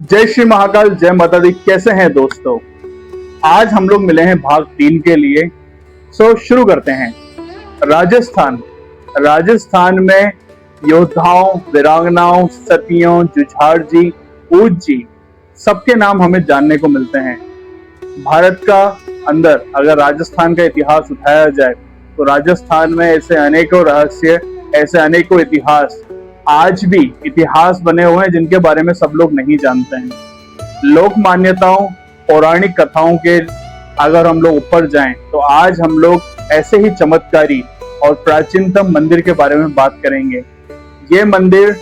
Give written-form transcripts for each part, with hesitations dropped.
जय श्री महाकाल, जय माता दी। कैसे हैं दोस्तों? आज हम लोग मिले हैं भाग 3 के लिए। शुरू करते हैं। राजस्थान। राजस्थान में योद्धाओं, वीरांगनाओं, सतियों, जुझार जी, ऊत जी, सबके नाम हमें जानने को मिलते हैं। भारत का अंदर अगर राजस्थान का इतिहास उठाया जाए तो राजस्थान में ऐसे अनेकों रहस्य, ऐसे अनेकों इतिहास आज भी इतिहास बने हुए हैं जिनके बारे में सब लोग नहीं जानते हैं। लोक मान्यताओं, पौराणिक कथाओं के अगर हम लोग ऊपर जाएं तो आज हम लोग ऐसे ही चमत्कारी और प्राचीनतम मंदिर के बारे में बात करेंगे। ये मंदिर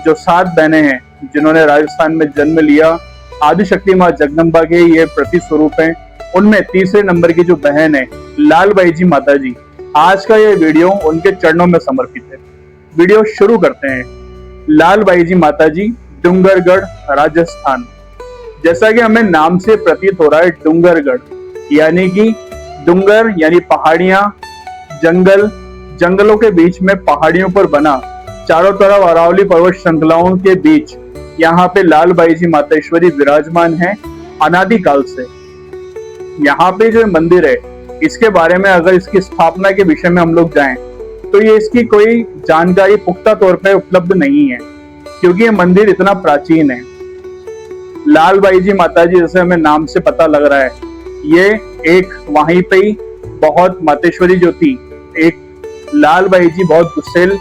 जो 7 बहनें हैं जिन्होंने राजस्थान में जन्म लिया, आदिशक्ति माँ जगदम्बा के ये प्रति स्वरूप हैं। उनमें तीसरे नंबर की जो बहन है लाल बाई जी माता जी, आज का ये वीडियो उनके चरणों में समर्पित है। वीडियो शुरू करते हैं। लाल बाई जी माता जी, डूंगरगढ़, राजस्थान। जैसा कि हमें नाम से प्रतीत हो रहा है, डूंगरगढ़ यानी कि डूंगर यानी पहाड़ियां, जंगल, जंगलों के बीच में पहाड़ियों पर बना, चारों तरफ अरावली पर्वत श्रृंखलाओं के बीच यहाँ पे लाल बाई जी मातेश्वरी विराजमान है अनादिकाल से। यहाँ पे जो मंदिर है इसके बारे में अगर इसकी स्थापना के विषय में हम लोग जाएं तो ये इसकी कोई जानकारी पुख्ता तौर पे उपलब्ध नहीं है, क्योंकि ये मंदिर इतना प्राचीन है। लाल बाई जी माता जी, जैसे हमें नाम से पता लग रहा है, ये एक वहीं पे ही बहुत मातेश्वरी जो थी, एक लाल बाई जी बहुत गुस्सेल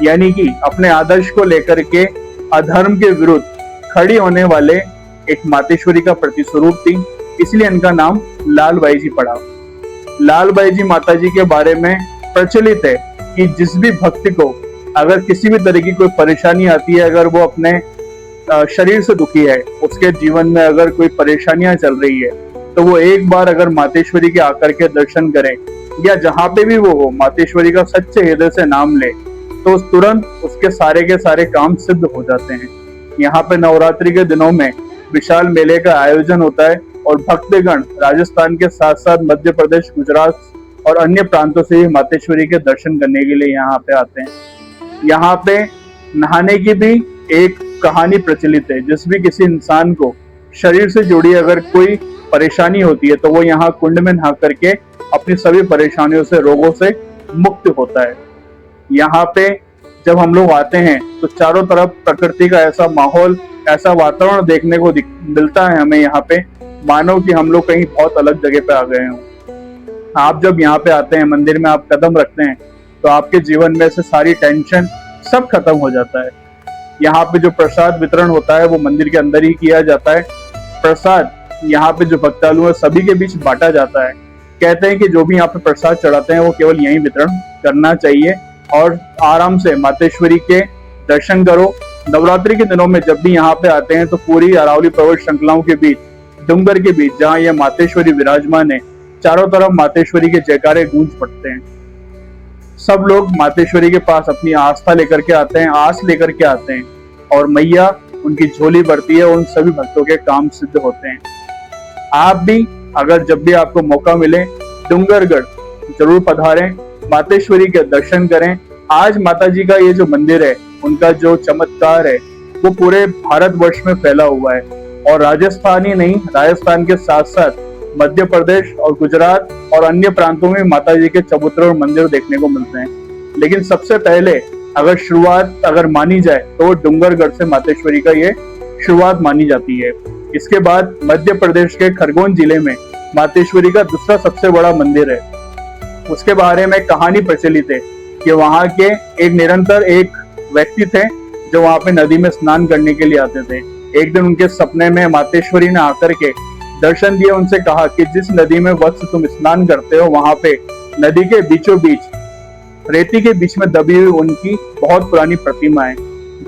यानी कि अपने आदर्श को लेकर के अधर्म के विरुद्ध खड़ी होने वाले एक मातेश्वरी का प्रतिस्वरूप थी, इसलिए इनका नाम लाल बाई जी पड़ा। लाल बाई जी माता जी के बारे में प्रचलित है कि जिस भी भक्त को अगर किसी भी तरह की कोई परेशानी आती है, अगर वो अपने शरीर से दुखी है, उसके जीवन में अगर कोई परेशानियां चल रही है, तो वो एक बार अगर मातेश्वरी के आकर के दर्शन करे या जहां पे भी वो हो, मातेश्वरी का सच्चे हृदय से नाम ले, तो तुरंत उसके सारे के सारे काम सिद्ध हो जाते हैं। यहाँ पे नवरात्रि के दिनों में विशाल मेले का आयोजन होता है और भक्तगण राजस्थान के साथ साथ मध्य प्रदेश, गुजरात और अन्य प्रांतों से ही मातेश्वरी के दर्शन करने के लिए यहाँ पे आते हैं। यहाँ पे नहाने की भी एक कहानी प्रचलित है। जिस भी किसी इंसान को शरीर से जुड़ी अगर कोई परेशानी होती है तो वो यहाँ कुंड में नहा करके अपनी सभी परेशानियों से, रोगों से मुक्त होता है। यहाँ पे जब हम लोग आते हैं तो चारों तरफ प्रकृति का ऐसा माहौल, ऐसा वातावरण देखने को मिलता है हमें यहाँ पे, मानो कि हम लोग कहीं बहुत अलग जगह पे आ गए हों। आप जब यहाँ पे आते हैं, मंदिर में आप कदम रखते हैं, तो आपके जीवन में से सारी टेंशन सब खत्म हो जाता है। यहाँ पे जो प्रसाद वितरण होता है वो मंदिर के अंदर ही किया जाता है। प्रसाद यहाँ पे जो भक्तालु है सभी के बीच बांटा जाता है। कहते हैं कि जो भी यहाँ पे प्रसाद चढ़ाते हैं वो केवल यही वितरण करना चाहिए और आराम से मातेश्वरी के दर्शन करो। नवरात्रि के दिनों में जब भी यहाँ पे आते हैं तो पूरी अरावली पर्वत श्रृंखलाओं के बीच, डूंगर के बीच जहाँ ये मातेश्वरी विराजमान है, चारों तरफ मातेश्वरी के जयकारे गूंज पड़ते हैं। सब लोग मातेश्वरी के पास अपनी आस्था लेकर के आते हैं, आस लेकर के आते हैं और मैया उनकी झोली भरती है, उन सभी भक्तों के काम सिद्ध होते हैं। आप भी अगर जब भी आपको मौका मिले डूंगरगढ़ जरूर पधारें, मातेश्वरी के दर्शन करें। आज माता जी का ये जो मंदिर है, उनका जो चमत्कार है वो पूरे भारतवर्ष में फैला हुआ है और राजस्थान ही नहीं, राजस्थान के साथ साथ मध्य प्रदेश और गुजरात और अन्य प्रांतों में माता जी के चबूतरे और मंदिर देखने को मिलते हैं। लेकिन सबसे पहले अगर शुरुआत अगर मानी जाए तो डूंगरगढ़ से मातेश्वरी का ये शुरुआत मानी जाती है। इसके बाद मध्य प्रदेश के खरगोन जिले में मातेश्वरी का दूसरा सबसे बड़ा मंदिर है। उसके बारे में कहानी प्रचलित है कि वहाँ के एक निरंतर एक व्यक्ति थे जो वहाँ पे नदी में स्नान करने के लिए आते थे। एक दिन उनके सपने में मातेश्वरी ने आकर के दर्शन दिए, उनसे कहा कि जिस नदी में वत्स तुम स्नान करते हो, वहां पे नदी के बीचों बीच रेती के बीच में दबी हुई उनकी बहुत पुरानी प्रतिमा है।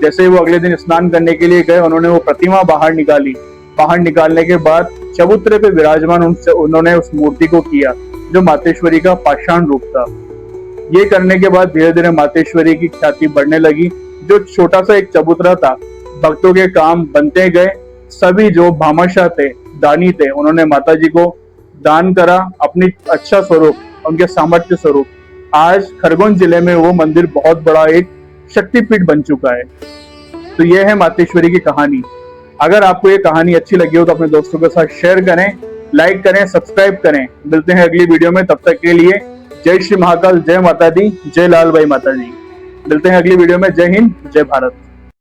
जैसे वो अगले दिन स्नान करने के लिए गए, उन्होंने वो प्रतिमा बाहर निकाली। बाहर निकालने के बाद चबूतरे पे विराजमान उन्होंने उस मूर्ति को किया जो मातेश्वरी का पाषाण रूप था। ये करने के बाद धीरे धीरे मातेश्वरी की ख्याति बढ़ने लगी। जो छोटा सा एक चबूतरा था, भक्तों के काम बनते गए। सभी जो भामाशाह थे, दानी थे, उन्होंने माता जी को दान करा अपनी अच्छा स्वरूप, उनके सामर्थ्य स्वरूप। आज खरगोन जिले में वो मंदिर बहुत बड़ा एक शक्तिपीठ बन चुका है। तो यह है मातेश्वरी की कहानी। अगर आपको ये कहानी अच्छी लगी हो तो अपने दोस्तों के साथ शेयर करें, लाइक करें, सब्सक्राइब करें। मिलते हैं अगली वीडियो में, तब तक के लिए जय श्री महाकाल, जय माता दी, जय लाल भाई माता जी। मिलते हैं अगली वीडियो में। जय हिंद, जय भारत।